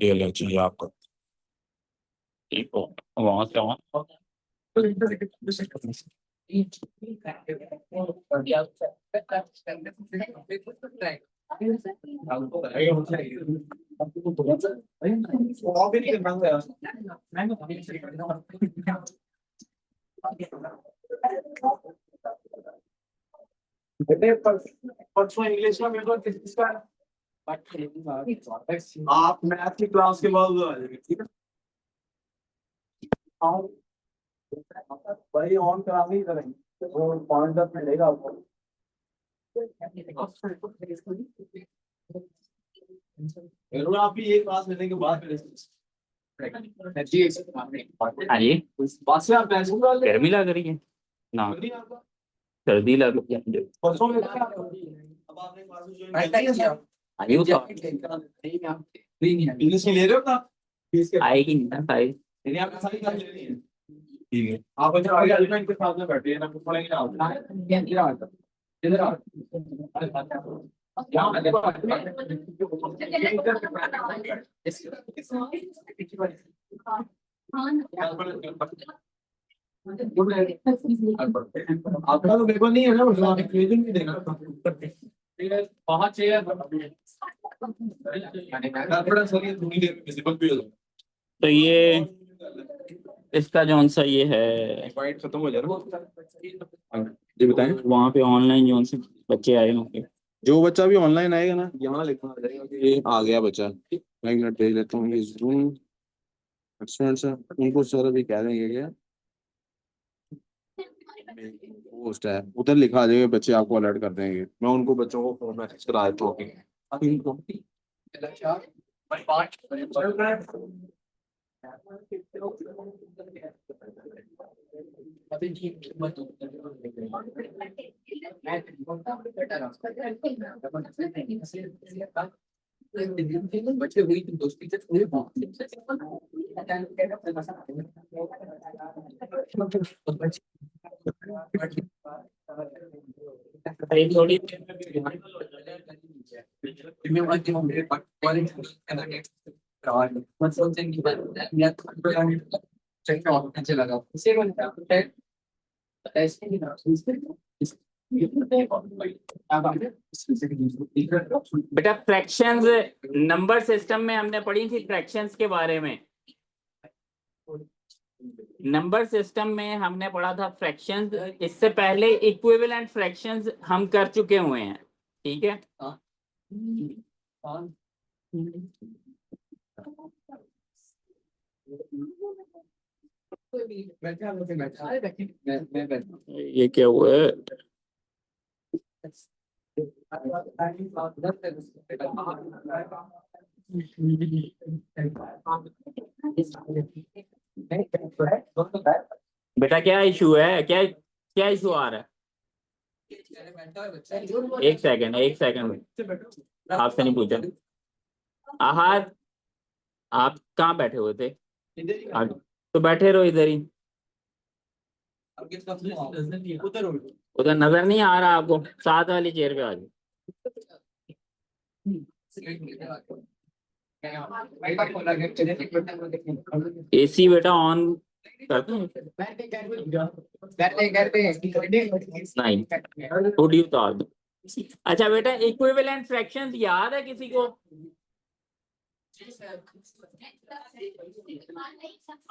ये लो जी आपको, ठीक हो वहां से वहां। परसों इंग्लिश का पेपर किसका है? आप मैथ की क्लास के बाद आ जाएंगे, ठीक है? हाँ भाई, ऑन करा नहीं करेंगे वो 5-10 मिनट लेगा आपको। जरूर आप भी एक क्लास लेने के बाद हाँ जी, बात से आप पैसे डाल दे। गर्मी लग रही है ना, जल्दी आपका सर्दी लग रही है मुझे। परसों में अब आपने क्लासेस ज्वाइन अभी वो तो इंग्लिश की ले रहे हो ना? फीस के आएगी नहीं ना सारी। नहीं, आपने सारी क्लास ले ली है। ठीक है, आप अच्छा आगे अल्टरनेट के साथ में बैठे हैं ना, कुछ पढ़ेंगे ना। इधर आ आपका तो पेपर नहीं है ना, मतलब आपने क्विज़िंग भी देना है। पांच चेयर बड़ा सही थोड़ी देर में विजिबल भी हो जाए। तो ये इसका जौन सा ये है, फाइट खत्म हो जाए ना। ये बताएं वहाँ पे ऑनलाइन जौन से बच्चे आए होंगे। जो बच्चा भी ऑनलाइन आएगा ना, यहाँ लिखना आ जाएगा कि ये आ गया बच्चा। मैं एक मिनट भेज लेता हूँ ये जूम स्टूडेंट्स, उनको सर अभी कह देंगे क्या पोस्ट है, उधर लिखा आ जाएगा, बच्चे आपको अलर्ट कर देंगे। मैं उनको बच्चों को फोन मैसेज करा देता हूँ। बच्चे हुई तुम दोस्ती से थोड़ी थोड़ी बेटा फ्रैक्शंस, नंबर सिस्टम में हमने पढ़ी थी फ्रैक्शंस के बारे में। नंबर सिस्टम में हमने पढ़ा था फ्रैक्शंस, इससे पहले इक्विवेलेंट फ्रैक्शंस हम कर चुके हुए हैं, ठीक है। ये क्या हुआ है? बेटा क्या इशू है, क्या क्या इशू आ रहा है? एक सेकंड आपसे नहीं पूछा। आहद, आप कहाँ बैठे हुए थे? तो बैठे रहो इधर ही। उधर नजर नहीं आ रहा आपको? साथ वाली चेयर पे आ जाओ। एसी बेटा ऑन करते हैं? नहीं, हुडी उतार दो। अच्छा बेटा, इक्विवेलेंट फ्रैक्शंस याद है किसी को?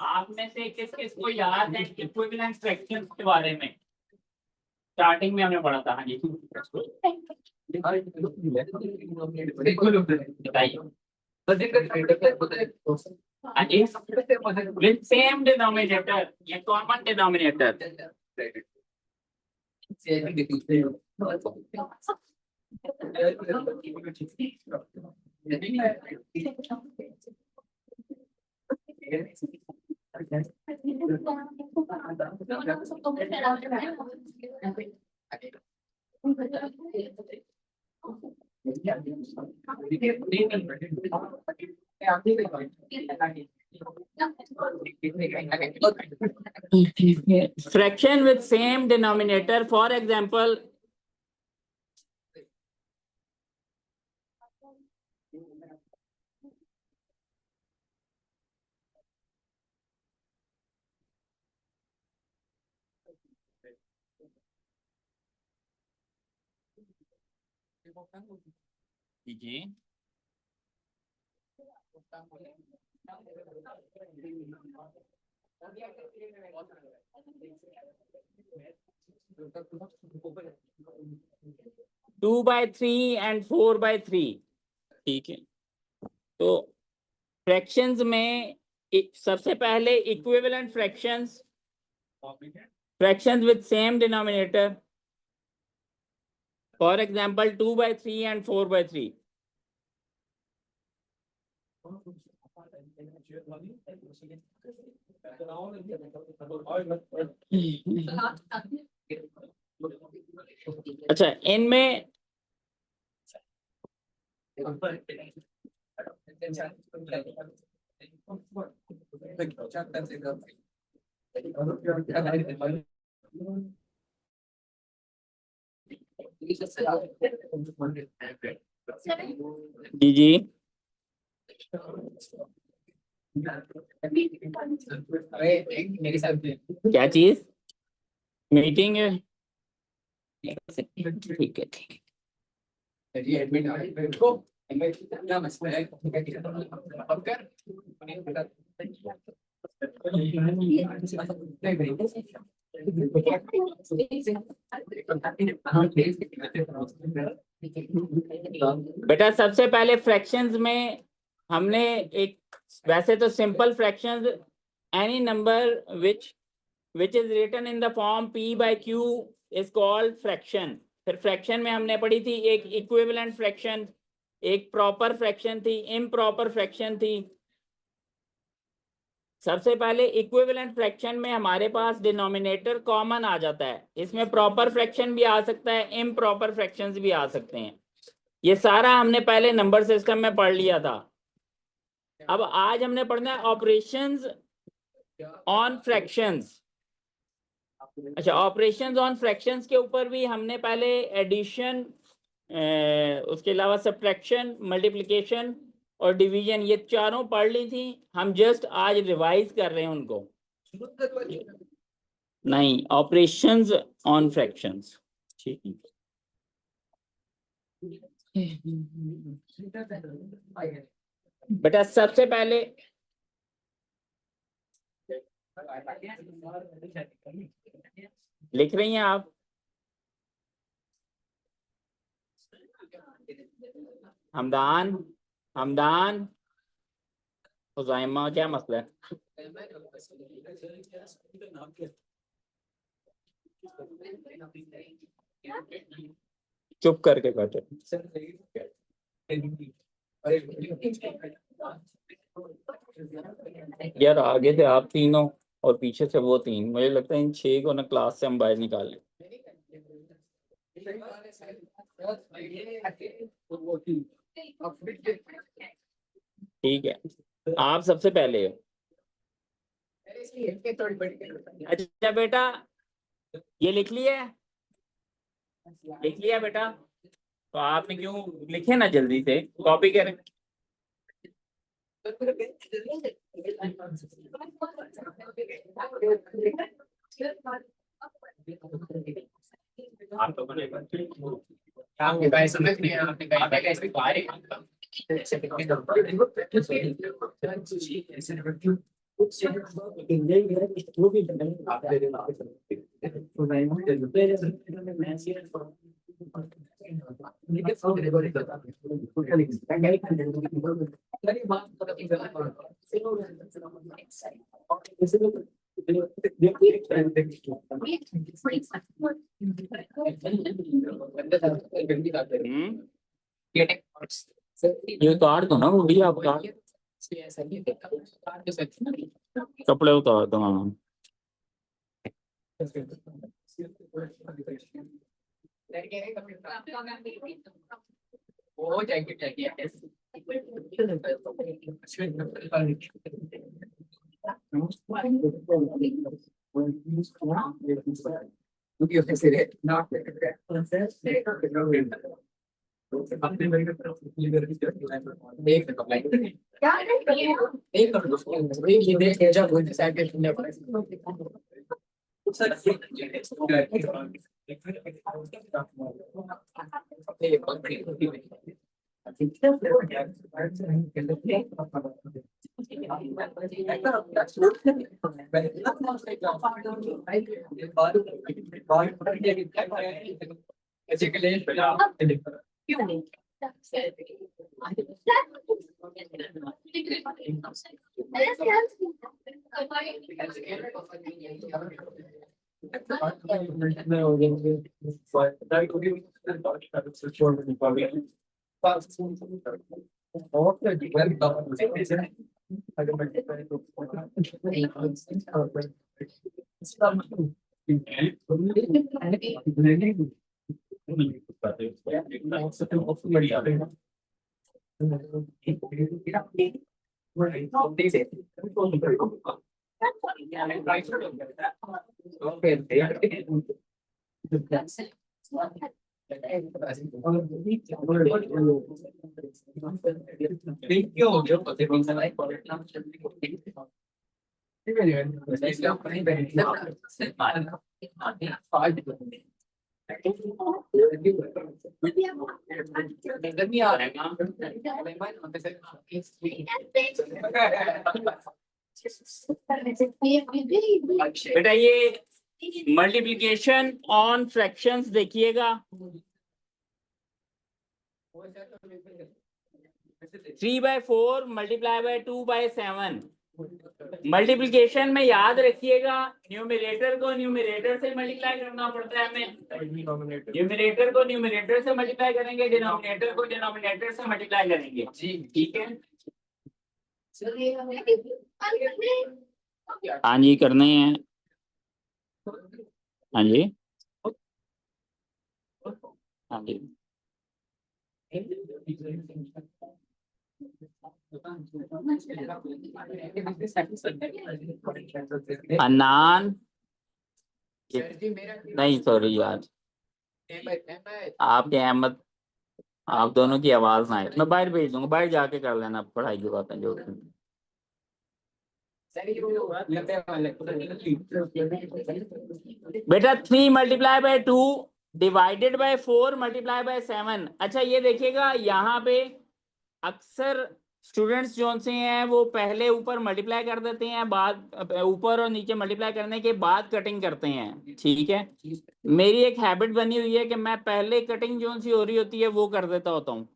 आप में से किस किस को याद है इक्विवेलेंट फ्रैक्शंस के बारे में? स्टार्टिंग में हमने पढ़ा था। हाँ जी बताइए। सेम डिनोमिनेटर या common denominator. Fraction with same denominator, for example, जी 2/3 and 4/3, ठीक है। तो फ्रैक्शंस में सबसे पहले equivalent fractions with same denominator, for example 2/3 and 4/3. अच्छा, इनमें जी जी क्या चीज मीटिंग है? ठीक है ठीक है। बेटा सबसे पहले फ्रैक्शंस में हमने एक, वैसे तो simple fractions any number which is written in the form p/q is called fraction. फिर फ्रैक्शन में हमने पढ़ी थी एक इक्विवेलेंट फ्रैक्शन, एक प्रॉपर फ्रैक्शन थी, इम्प्रॉपर फ्रैक्शन थी। सबसे पहले इक्विवेलेंट फ्रैक्शन में हमारे पास डिनोमिनेटर कॉमन आ जाता है, इसमें प्रॉपर फ्रैक्शन भी आ सकता है, इम्प्रॉपर फ्रैक्शंस भी आ सकते हैं। ये सारा हमने पहले नंबर सिस्टम में पढ़ लिया था। अब आज हमने पढ़ना है ऑपरेशंस ऑन फ्रैक्शंस। अच्छा, ऑपरेशंस ऑन फ्रैक्शंस के ऊपर भी हमने पहले एडिशन, उसके अलावा सब्ट्रैक्शन, मल्टीप्लिकेशन और डिवीजन, ये चारों पढ़ ली थी। हम जस्ट आज रिवाइज कर रहे हैं उनको। नहीं, ऑपरेशंस ऑन फ्रैक्शंस, ठीक है। बेटा सबसे पहले लिख रही हैं आप? हमदान, हमदान, हुज़ैमा, क्या मसला है? चुप करके बैठे। यार आगे थे आप तीनों और पीछे से वो तीन, मुझे लगता है इन 6 को ना क्लास से हम बाहर निकाल लें। ठीक है, आप सबसे पहले हो। अच्छा बेटा, ये लिख लिया है? लिख लिया बेटा? तो आपने क्यों लिखे ना जल्दी से, कॉपी करें। आप तो आपके भाई समझ नहीं है, आपने कहा था कैसे बाहर ये उतार दो ना, वो भी आप उतार, कपड़े उतार दो। हाँ वो जैकेट बेटा ये मल्टीप्लिकेशन ऑन फ्रैक्शंस देखिएगा, 3/4 मल्टीप्लाई बाय 2/7। मल्टीप्लिकेशन में याद रखिएगा न्यूमरेटर को न्यूमरेटर से मल्टीप्लाई करना पड़ता है हमें, न्यूमरेटर को न्यूमरेटर से मल्टीप्लाई करेंगे, डिनोमिनेटर को डिनोमिनेटर से मल्टीप्लाई करेंगे जी, ठीक है। हाँ जी करने हैं, हाँ जी हाँ जी। अनान नहीं, सॉरी यार, आपके अहमद, आप दोनों की आवाज ना आए, मैं बाहर भेज दूंगा, बाहर जाके कर लेना पढ़ाई की बातें जो बेटा। 3 multiply by 2 divided by 4 multiply by 7। अच्छा ये देखिएगा यहाँ पे अक्सर स्टूडेंट्स जो से हैं वो पहले ऊपर मल्टीप्लाई कर देते हैं, बाद ऊपर और नीचे मल्टीप्लाई करने के बाद कटिंग करते हैं, ठीक है। मेरी एक हैबिट बनी हुई है कि मैं पहले कटिंग जो सी हो रही होती है वो कर देता होता हूँ,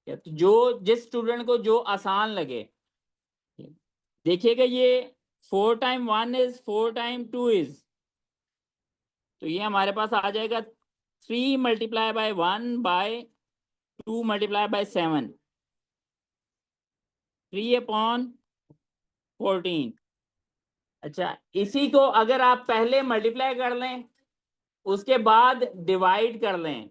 तो जो जिस स्टूडेंट को जो आसान लगे। देखिएगा ये 4 टाइम 1 इज 4 टाइम 2 इज, तो ये हमारे पास आ जाएगा 3 multiply by 1 by 2 multiply by 7, 3/14। अच्छा इसी को अगर आप पहले मल्टीप्लाई कर लें उसके बाद डिवाइड कर लें,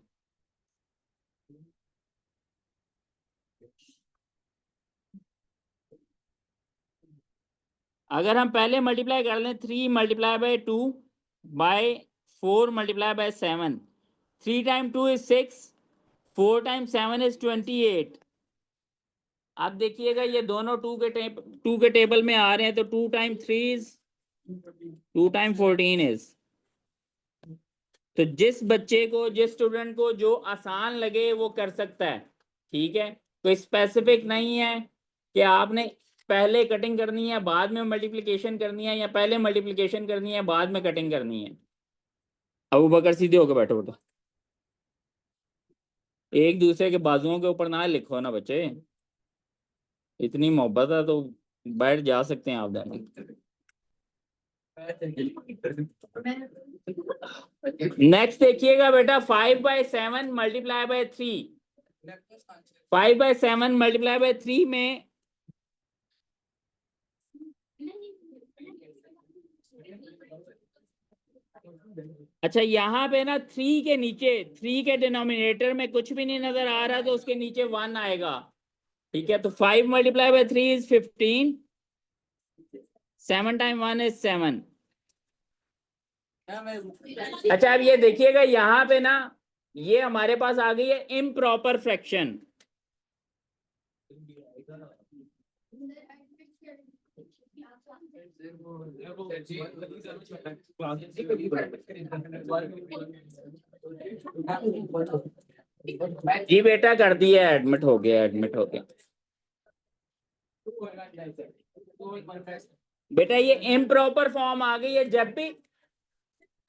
अगर हम पहले मल्टीप्लाई कर लें 3 multiply by 2 by 4 multiply by 7, 3 time 2 is 6, 4 time 7 is 28। आप देखिएगा ये दोनों 2 के टेबल में आ रहे हैं, तो 2 टाइम 3 इज 2 टाइम 14 इज। तो जिस बच्चे को, जिस स्टूडेंट को जो आसान लगे वो कर सकता है, ठीक है। तो स्पेसिफिक नहीं है कि आपने पहले कटिंग करनी है बाद में मल्टीप्लिकेशन करनी है, या पहले मल्टीप्लिकेशन करनी है बाद में कटिंग करनी है। अबू बकर सीधे होकर बैठो बेटा, एक दूसरे के बाजुओं के ऊपर ना लिखो ना बच्चे, इतनी मोहब्बत है तो बैठ जा सकते हैं आप दोनों। नेक्स्ट देखिएगा बेटा 5/7 मल्टीप्लाई बाय 3, 5/7 मल्टीप्लाई बाय 3 में अच्छा यहाँ पे ना 3 के नीचे, 3 के डिनोमिनेटर में कुछ भी नहीं नजर आ रहा तो उसके नीचे 1 आएगा, ठीक है। तो 5 multiply by 3 is 15, 7 time 1 is 7, अच्छा अब ये देखिएगा यहाँ पे ना ये हमारे पास आ गई है इम्प्रॉपर फ्रैक्शन। जी बेटा कर दिया, एडमिट हो गया, एडमिट हो गया। बेटा ये इम्प्रॉपर फॉर्म आ गई है।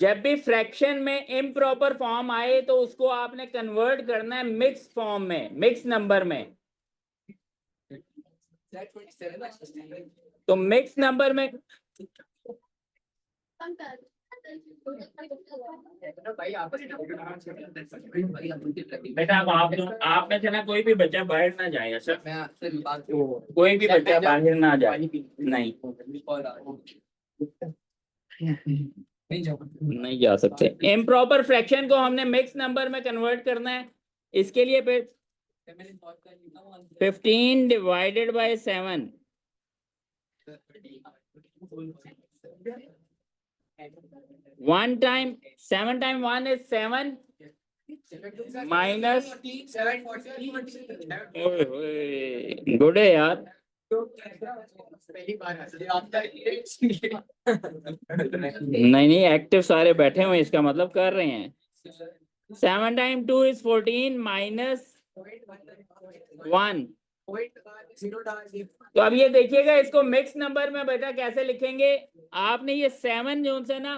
जब भी फ्रैक्शन में इम्प्रॉपर फॉर्म आए तो उसको आपने कन्वर्ट करना है मिक्स फॉर्म में, मिक्स नंबर में। तो मिक्स नंबर में बेटा अब आप में से ना कोई भी बच्चा बाहर ना जाए सर, कोई भी बच्चा बाहर ना जाए। नहीं जा सकते। इम्प्रॉपर फ्रैक्शन को हमने मिक्स नंबर में कन्वर्ट करना है। इसके लिए फिर 15 divided by 7, 1 time 7 time 1 is 7 minus, good है यार। नहीं एक्टिव सारे बैठे हुए इसका मतलब कर रहे हैं। 7 टाइम 2 is 14 माइनस 1। तो अब ये देखिएगा इसको मिक्स नंबर में बेटा कैसे लिखेंगे। आपने ये 7 जो से ना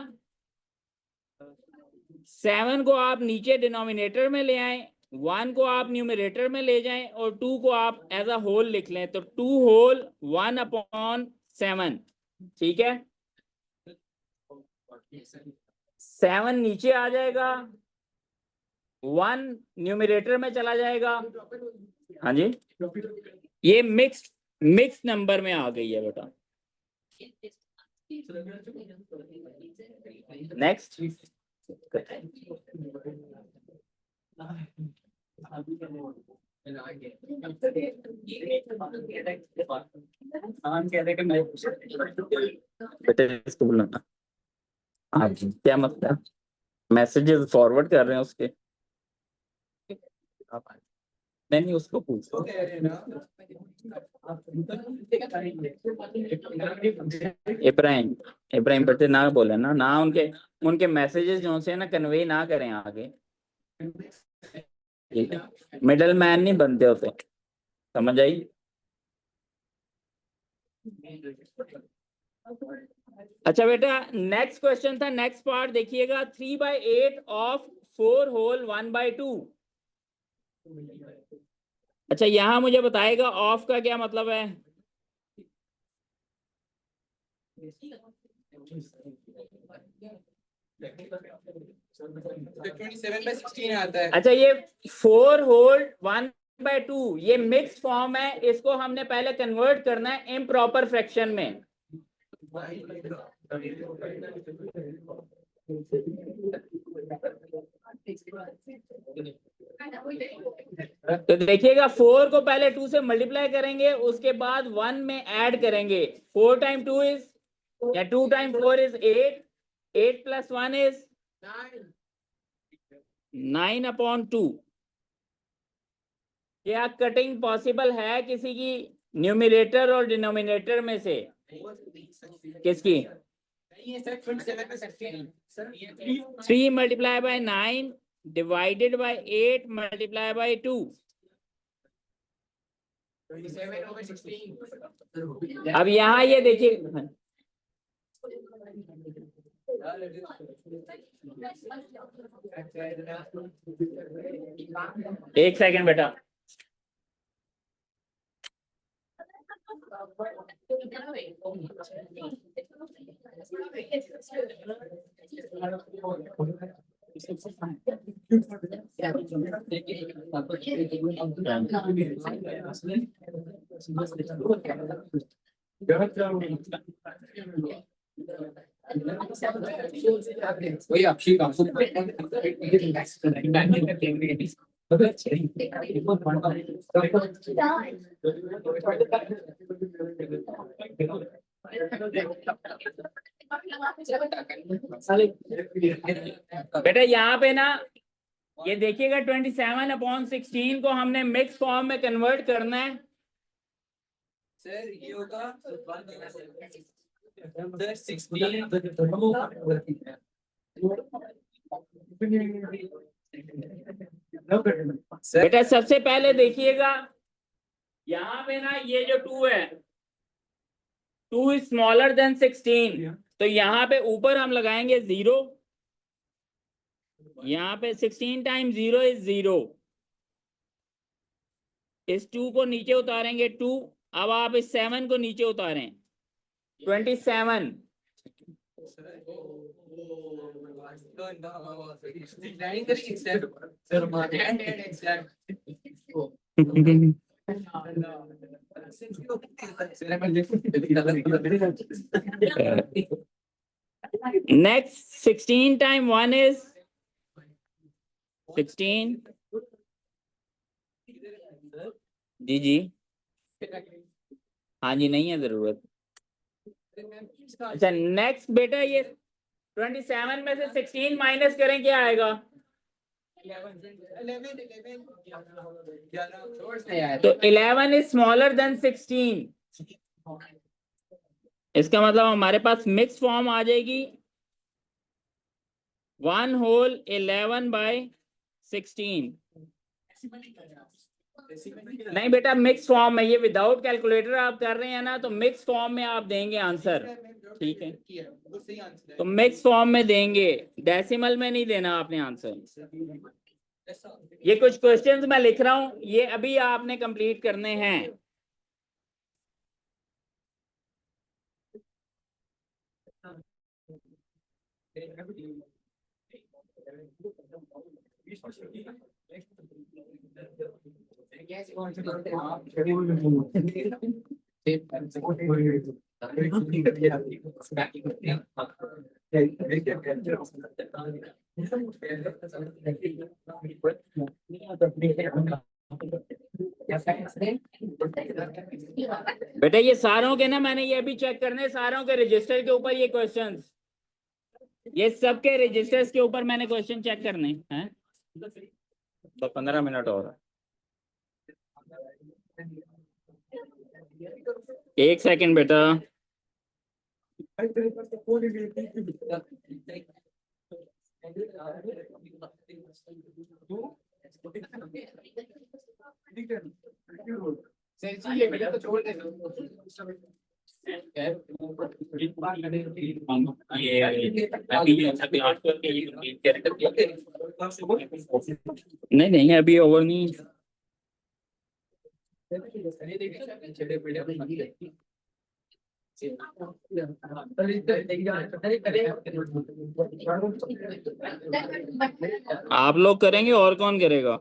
7 को आप नीचे डिनोमिनेटर में ले आए, 1 को आप न्यूमरेटर में ले जाएं और 2 को आप एज अ होल लिख लें। तो 2 होल 1/7, ठीक है। 7 नीचे आ जाएगा, 1 न्यूमरेटर में चला जाएगा। हाँ जी ये मिक्स नंबर में आ गई है बेटा। नेक्स्ट बेटे इसको बुलाना। आप क्या मतलब मैसेजेस फॉरवर्ड कर रहे हैं उसके? नहीं उसको पूछो। इब्राहिम इब्राहिम बेटे ना बोले ना उनके मैसेजेस जो से ना कन्वे ना करें आगे। मिडल मैन नहीं बनते होते, समझ आई? अच्छा बेटा नेक्स्ट क्वेश्चन था, नेक्स्ट पार्ट देखिएगा। 3/8 ऑफ 4 होल 1/2। अच्छा यहां मुझे बताएगा ऑफ का क्या मतलब है। अच्छा ये 4 होल 1/2 ये मिक्स फॉर्म है, इसको हमने पहले कन्वर्ट करना है इम्प्रॉपर फ्रैक्शन में। तो देखिएगा 4 को पहले 2 से मल्टीप्लाई करेंगे, उसके बाद 1 में ऐड करेंगे। 4 टाइम 2 इज या 2 टाइम 4 इज 8, 8 प्लस 1 इज 9/2। क्या कटिंग पॉसिबल है किसी की न्यूमरेटर और डिनोमिनेटर में से? किसकी? 3 multiply bye 9 divided by 8 multiply by 2। अब यहाँ ये देखिए एक सेकंड बेटा। वही आपकी बेटा यहाँ पे ना ये देखिएगा 27/16 को हमने मिक्स फॉर्म में कन्वर्ट करना है। सर ये होगा बेटा सबसे पहले देखिएगा यहाँ पे ना ये जो 2 है, 2 इज स्मॉलर देन 16, तो यहाँ पे ऊपर हम लगाएंगे 0। यहाँ पे 16 टाइम्स 0 इज 0। इस 2 को नीचे उतारेंगे 2। अब आप इस 7 को नीचे उतारें 27। Next 16 time 1 is 16। जी जी हाँ जी, नहीं है जरूरत। अच्छा नेक्स्ट बेटा ये 27 में से 16 माइनस करें, क्या आएगा? तो 11 इज स्मॉलर देन 16। इसका मतलब हमारे पास मिक्स फॉर्म आ जाएगी 1 होल 11/16। नहीं बेटा मिक्स फॉर्म में, ये विदाउट कैलकुलेटर आप कर रहे हैं ना, तो मिक्स फॉर्म में आप देंगे आंसर। ठीक है, तो मिक्स फॉर्म में देंगे, डेसिमल में नहीं देना आपने आंसर। ये कुछ क्वेश्चंस मैं लिख रहा हूं, ये अभी आपने कंप्लीट करने हैं। बेटा ये सारों के ना, मैंने ये भी चेक करने, सारों के रजिस्टर के ऊपर ये क्वेश्चंस, ये सबके रजिस्टर्स के ऊपर मैंने क्वेश्चन चेक करने हैं। तो 15 मिनट और, 1 सेकंड बेटा। नहीं नहीं अभी ओवर नहीं। आप लोग करेंगे और कौन करेगा?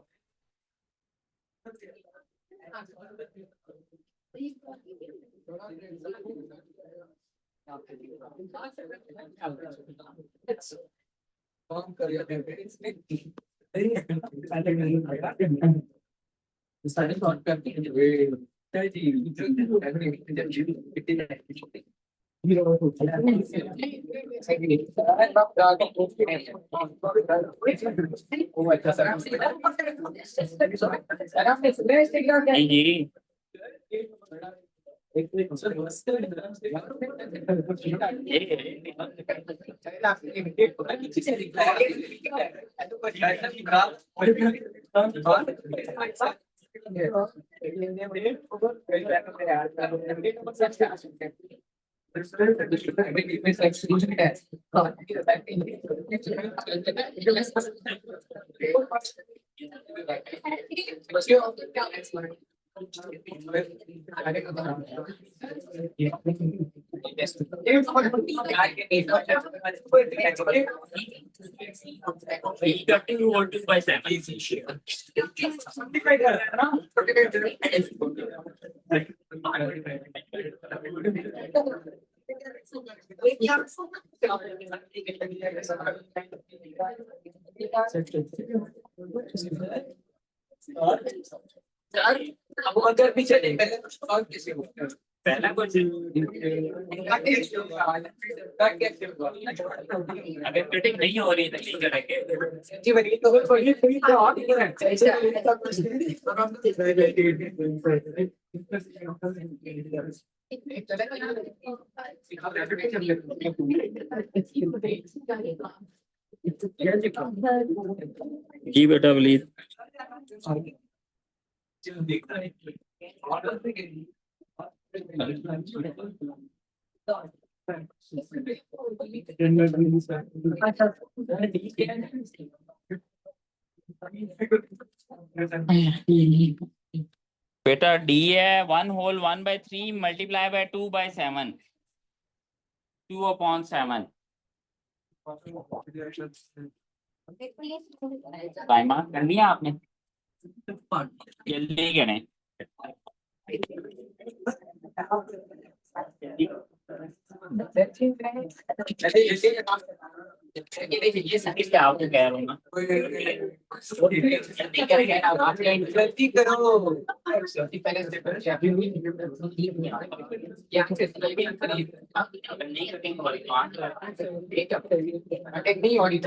जी अब अगर भी चले पहले कुछ और किसी को पहला क्वेश्चन अगर कटिंग नहीं हो रही तो नहीं करेंगे। जी बेटा प्लीज। बेटा डी है 1/1/3 मल्टीप्लाई बाय 2/7 2/7 टाइम कर लिया आपने जल्दी करें। ये सभी क्या आपको कह रहा हूँ ना गलती करो पहले नहीं और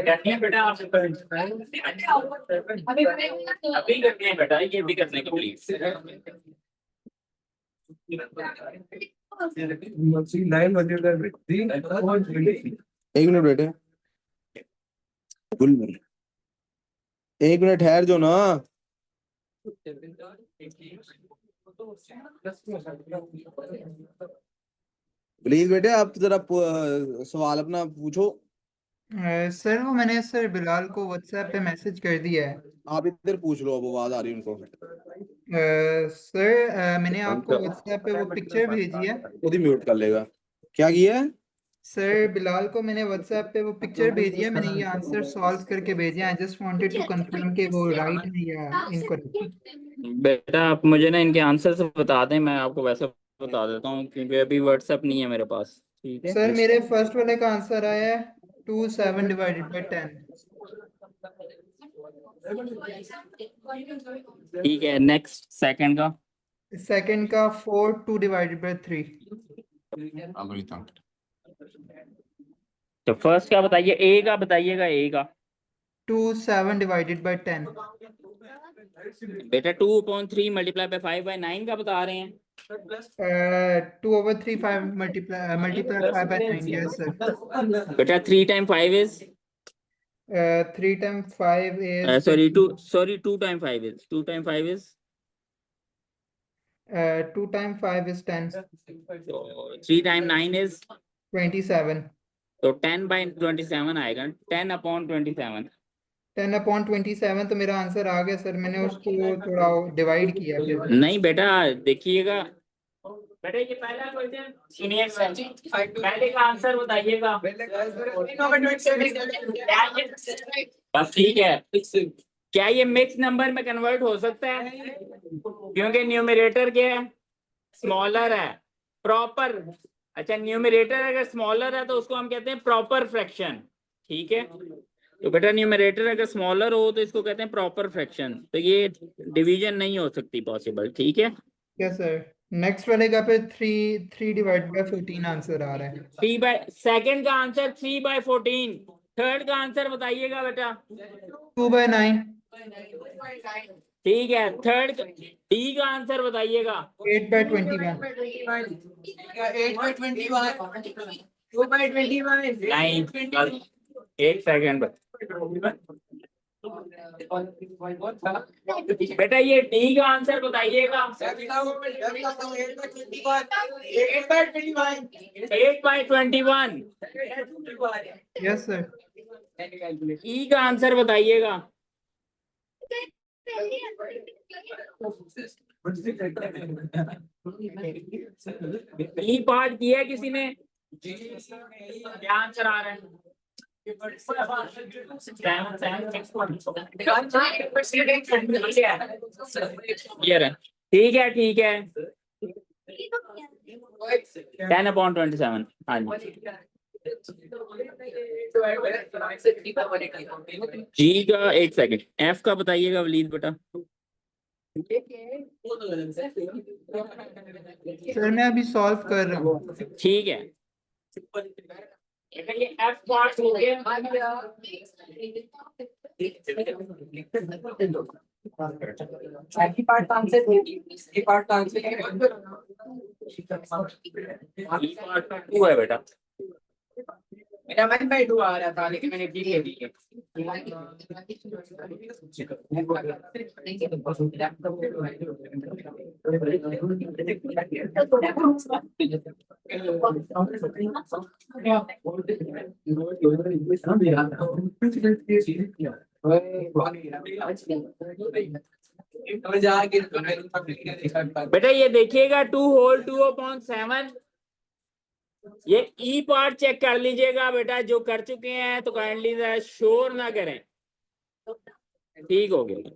करनी है बेटा आप अभी करनी है बेटा ये भी करने को प्लीज। एक मिनट बेटे, एक मिनट ठहर जो ना। प्लीज बेटे आप जरा सवाल अपना पूछो। सर वो मैंने सर बिलाल को व्हाट्सएप पे मैसेज कर दिया है। आप इधर पूछ लो, अब आवाज आ रही है उनको। सर मैंने आपको व्हाट्सएप पे वो पिक्चर भेजी है। खुद ही म्यूट कर लेगा। क्या किया है? सर बिलाल को मैंने व्हाट्सएप पे वो पिक्चर भेजी है, मैंने ये आंसर सॉल्व करके भेजे। I just wanted to confirm कि वो राइट है या इनकरेक्ट। बेटा आप मुझे ना इनके आंसर से बता दें, मैं आपको वैसे बता देता हूँ क्योंकि अभी व्हाट्सएप नहीं है मेरे पास। ठीक है सर मेरे फर्स्ट वाले का आंसर आया है 27 डिवाइडेड बाय 10। ठीक है नेक्स्ट सेकंड का। सेकंड का 4 2 डिवाइडेड बाय 3। तो फर्स्ट का बताइए, ए का बताइएगा, ए का 2 7 डिवाइडेड बाय 10। बेटा 2/3 मल्टीप्लाई बाय 5/9 का बता रहे हैं। 2/3 5 multiply 5 by 9। Yes sir. बेटा 3 time 5 is 3 times 5 is sorry 2 time 5 is 2 time 5 is 2 times 5 is 10 तो 3 टाइम 9 इज 27। तो 10/27 आएगा। 10/27 10/27 तो मेरा आंसर आ गया सर। मैंने उसको थोड़ा डिवाइड किया फिर। नहीं बेटा देखिएगा, बेटा ये पहला क्वेश्चन सुनिए, पहले का आंसर बताइएगा। बस ठीक है, क्या ये मिक्स नंबर में कन्वर्ट हो सकता है? क्योंकि न्यूमरेटर क्या है, स्मॉलर है। प्रॉपर, अच्छा न्यूमरेटर अगर स्मॉलर है तो उसको हम कहते हैं प्रॉपर फ्रैक्शन। ठीक है, तो बेटा न्यूमरेटर अगर स्मॉलर हो तो इसको कहते हैं प्रॉपर फ्रैक्शन। तो ये डिवीजन नहीं हो सकती पॉसिबल। ठीक है, यस सर। नेक्स्ट वाले का पे 3 डिवाइडेड बाय 14 आंसर आ रहा है। 3/सेकंड का आंसर 3/14। थर्ड का आंसर बताइएगा बेटा। 2/9। ठीक है, थर्ड डी का आंसर बताइएगा। 8/21। 8/21 नहीं, एक सेकंड बेटा ये डी का आंसर बताइएगा। 8/21। Yes sir. ई का आंसर बताइएगा। ई पार्ट किया है किसी ने? क्या आंसर आ रहा है? ये रहा। ठीक है ठीक है, 10/27। हाँ जी। जी का 1 सेकंड, एफ का बताइएगा वलीद बेटा। सर मैं अभी सॉल्व कर रहा हूँ। ठीक है, ये एफ पार्ट हो गया। पार्ट आंसर ये पार्ट आंसर ई पार्ट का 2 है बेटा। मेरा मन में 2 आ रहा था लेकिन मैंने बी ले ली। बेटा ये देखिएगा 2/2/7, ये ई पार्ट चेक कर लीजिएगा बेटा, जो कर चुके हैं तो काइंडली शोर ना करें। ठीक हो गया।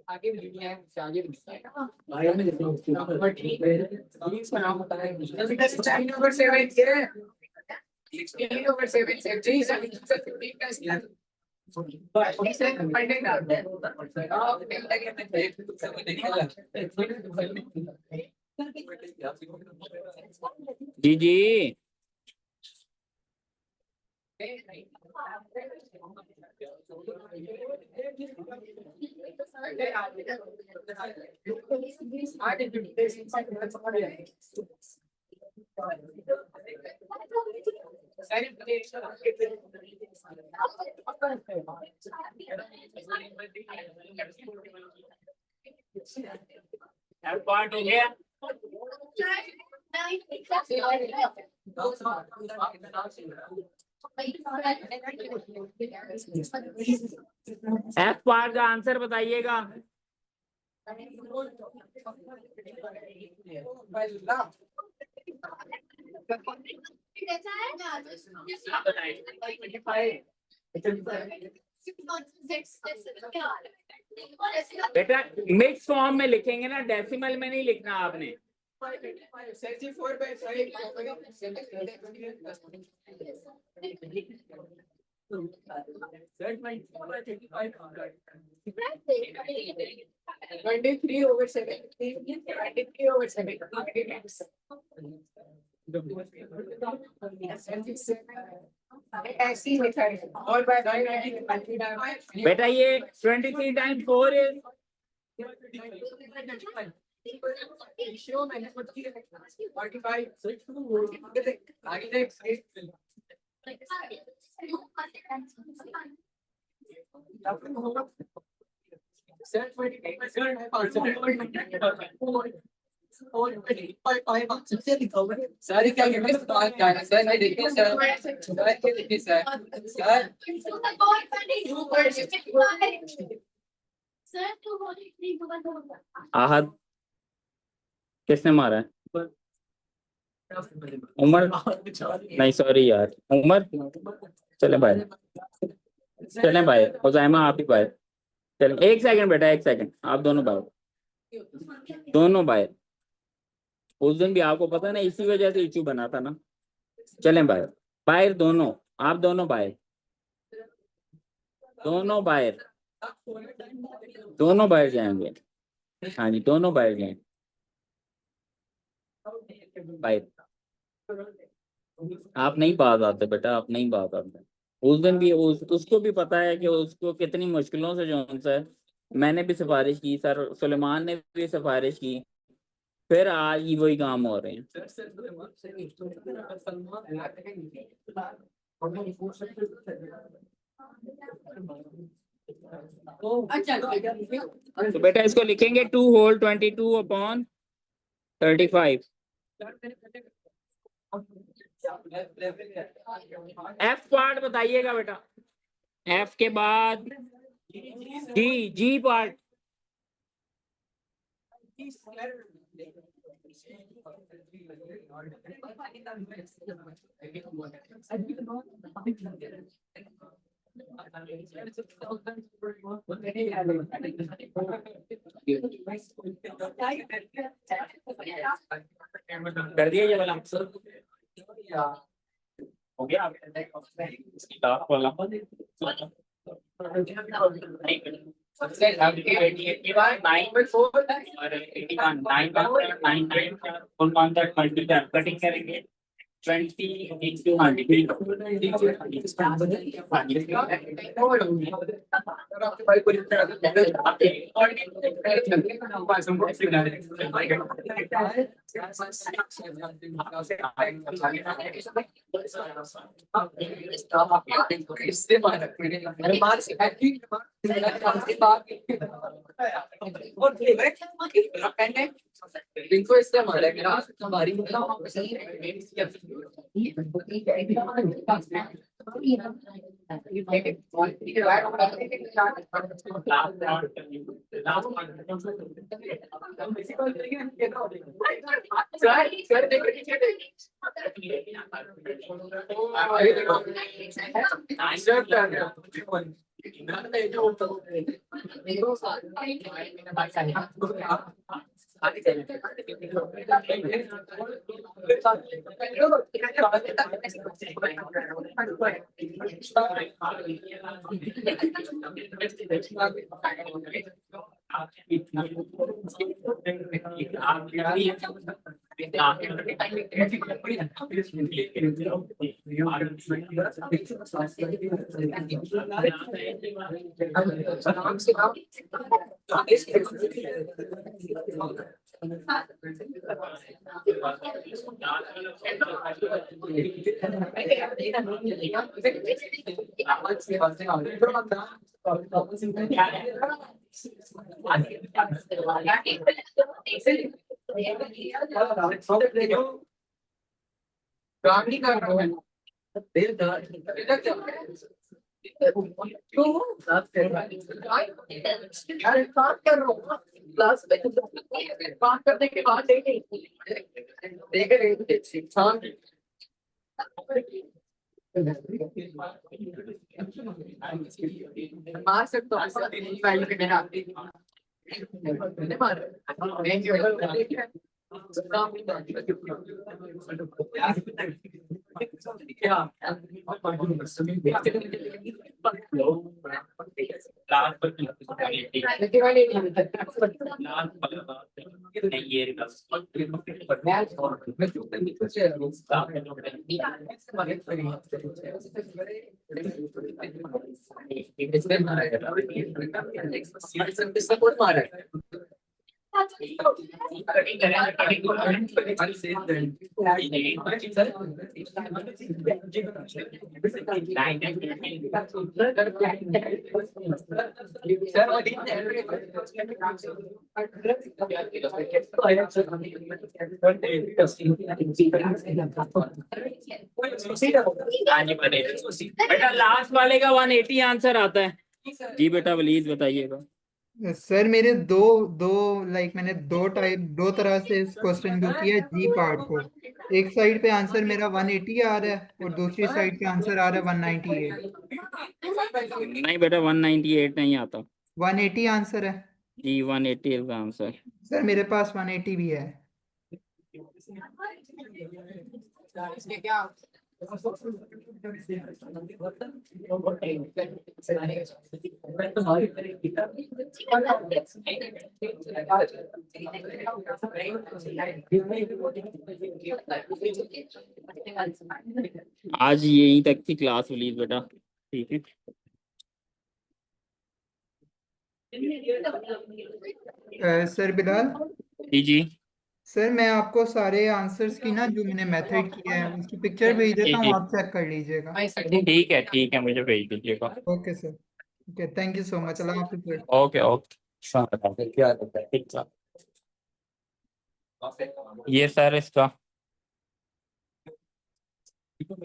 आगे भी है, आगे भी है। और ठीक है, इसका नाम होता है 16/7 है। 16/7 है जी, 15 का स्क्वायर। जी जी पार्ट हो गया। एफ पार्ट का आंसर बताइएगा। बेटा मिक्स फॉर्म में लिखेंगे ना, डेसिमल में नहीं लिखना आपने। ऐसी लिखा है और बाय बेटा ये 23 टाइम्स 4 इज सर क्या ये बात क्या है सर? देखिए सर, देखिए सर, आहद किसने मारा है? उमर नहीं, सॉरी यार, उमर चले भाई, चले भाई, उज़ैमा आप ही भाई। चले 1 सेकंड बेटा, 1 सेकंड, आप दोनों भाई, दोनों भाई। उस दिन भी आपको पता ना, इसी वजह से इशू बना था ना। चलें बाहर, बाहर दोनों, आप दोनों बाहर, दोनों बाहर, दोनों बाहर जाएंगे। हाँ जी, दोनों बाहर जाएंगे बाहर। आप नहीं बात आते बेटा, आप नहीं बात आते। उस दिन भी उसको भी पता है कि उसको कितनी मुश्किलों से जो है, मैंने भी सिफारिश की, सर सुलेमान ने भी सिफारिश की, फिर आज ही वही काम हो रहे हैं। तो बेटा इसको लिखेंगे 2/22/35। एफ पार्ट बताइएगा बेटा, एफ के बाद जी पार्ट। कर दिया ये वाला हो गया लास्ट वाला। सबसे के बाद 9/4 और 81 9 फुल कॉन्टैक्ट मल्टीपल कटिंग करेंगे 20 into 100 इनको इससे मारा मेरा हमारी गाड़ी कर रहा हूँ क्लास बात करने के बाद मार सकता हूँ सपोर्ट मारा बेटा लास्ट वाले का 180 आंसर आता है। जी बेटा प्लीज बताइएगा। सर मेरे दो दो लाइक मैंने दो तरह से इस क्वेश्चन को किया जी पार्ट को। एक साइड पे आंसर मेरा 180 आ रहा है और दूसरी साइड पे आंसर आ रहा है 198। नहीं बेटा 198 नहीं आता। 180 आंसर है जी 180 का आंसर। सर, मेरे पास 180 भी है। आज यहीं तक थी क्लास प्लीज बेटा, ठीक है। सर बिलाल, जी जी सर मैं आपको सारे आंसर्स की ना जो मैंने मेथड किया है उसकी पिक्चर भेज देता हूँ, आप चेक कर लीजिएगा। ठीक है मुझे भेज दीजिएगा। Okay sir, okay, thank you so much, अल्लाह हाफिज़। ओके ये सर इसका Box